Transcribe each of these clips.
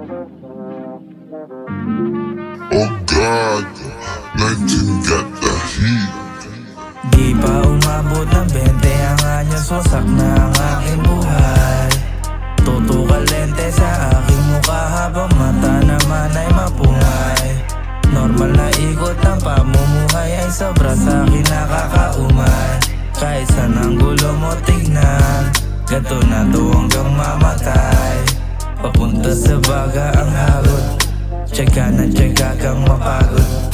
Oh God, 19 got the heat. Di pa umabot ng 20 ang anyos, wasak na ang aking buhay. Tutukalente sa aking mukha habang mata naman ay mapungay. Normal na ikot ng pamumuhay ay sobra sa akin nakakaumay. Kahit saan ang gulo mo tignan, ganto na to hanggang mamatay. Papunta sa baga ang hagod, tsaga na tsaga kang mapagod.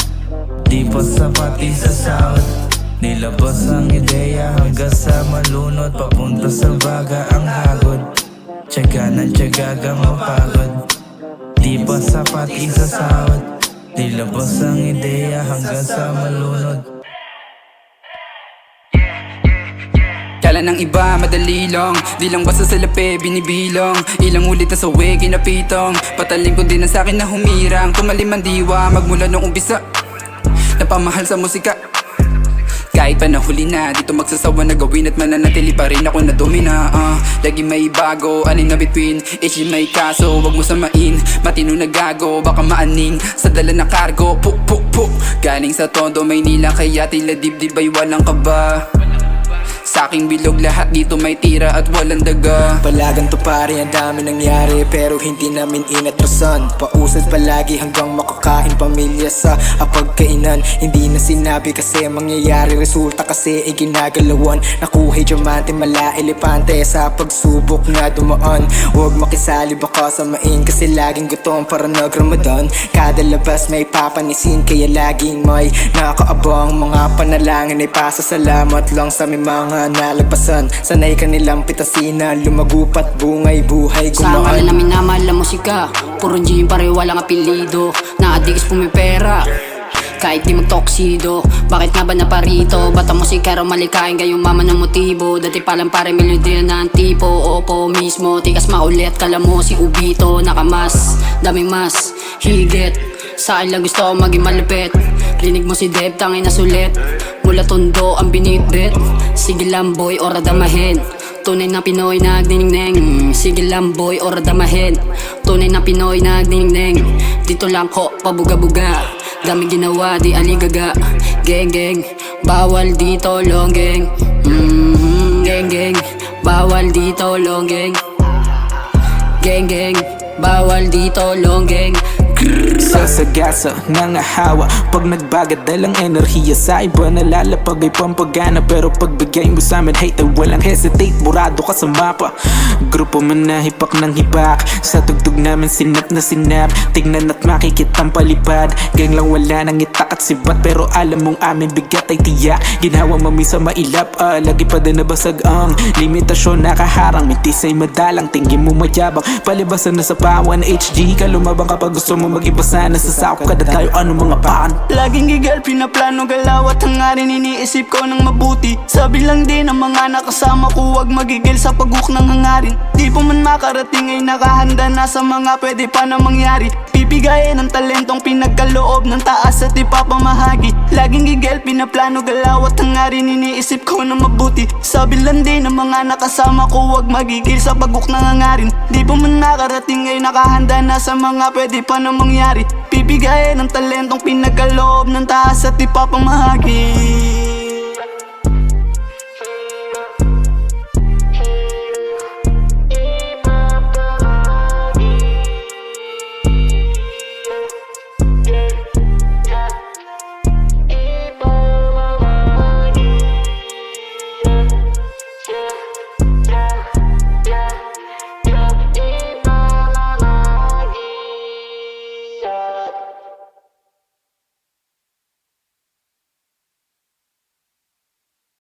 Di pa sapat isa sahod, nilabas ang ideya hanggang sa malunod. Papunta sa baga ang hagod, tsaga na tsaga kang mapagod. Di pa sapat isa sahod, nilabas ang ideya hanggang sa malunod. Kala ng iba madali lang, di lang basta sa lape binibilang. Ilang ulit na sawi kinapitong, patalim ko din ang sakin na humirang. Tumalim ang diwa magmula nung umpisa, napamahal sa musika. Kahit pa nahuli na, dito magsasawa na gawin at mananatili pa rin ako na domina. Lagi may bago, aning na between, each may kaso, wag mo samain. Matino na gago, baka maaning sa dala na kargo. Puk puk puk, galing sa Tondo, Maynila, kaya tila dibdib ay walang kaba. Sa aking bilog lahat dito may tira at walang daga. Palagan to pare, ang dami nangyari pero hindi namin inatrasan. Pausad palagi hanggang makakain pamilya sa apagkainan. Hindi na sinabi kasi mangyayari, resulta kasi ay ginagalawan. Nakuhay diamante, mala elepante sa pagsubok na dumaan. Huwag makisali baka samain kasi laging gutom para nag-Ramadan. Kada labas may papanisin kaya laging may nakaabang. Mga panalangin ay pasasalamat lang sa aming mga nalagpasan. Sanay kanilang pitasin na lumagupat bungay buhay gumaan. Sa ngalan namin na mahal ang musika, puro gym pare walang apelido. Na-addicts pumipera kahit di magtoksido. Bakit nga ba naparito? Ba't ang musika raw malikain kayong mama ng motibo? Dati palang pare melodya na ang tipo. Opo mismo, tikas maulit. Kala mo si Ubito, nakamas, daming mas, higit. Sa akin lang gusto ko maging malupit. Rinig mo si Deb, tangin na sulit. Mula Tondo ang binitbit. Sige lang boy, ora damahin. Tunay na Pinoy na agningneng. Sige lang boy, ora damahin. Tunay na Pinoy na agningneng. Dito lang ko, pabuga-buga. Dami ginawa, di aligaga. Geng geng, bawal dito longgeng. Geng geng, bawal dito longgeng. Geng geng, bawal dito longgeng. Sasagasa, nangahawa pag nagbagat dalang enerhiya sa iba. Nalalapag ay pampagana pero pagbigay mo sa amin hate ay walang hesitate. Burado ka sa mapa, grupo man na hipak ng hipak. Sa tugtog namin sinap na sinap, tignan at makikitang palipad. Gang lang wala nang itak at sibat pero alam mong aming bigat ay tiyak. Ginawa mamisa mailap, lagi pa din nabasag ang limitasyon nakaharang. Mintis ay madalang, tingin mo mayabang, palibasan na sa pawan HG ka lumabang kapag gusto mo mag-iba sana sa sakop kada tayo ano mga paan. Laging gigal, pinaplano galaw at hangarin iniisip ko ng mabuti. Sabi lang din ang mga nakasama ko huwag magigil sa paguk ng hangarin. Di pa man makarating ay nakahanda na sa mga pwede pa na mangyari. Pipigayin ang talentong pinagkaloob ng taas at ipapamahagi. Laging gigal, pinaplano galaw at hangarin iniisip ko ng mabuti. Sabi lang din ang mga nakasama ko huwag magigil sa paguk ng hangarin. Di pa man nakarating ay nakahanda na sa mga pwede pa na mangyari. Pipigayin ang talentong pinagkaloob ng taas at ipapamahagi.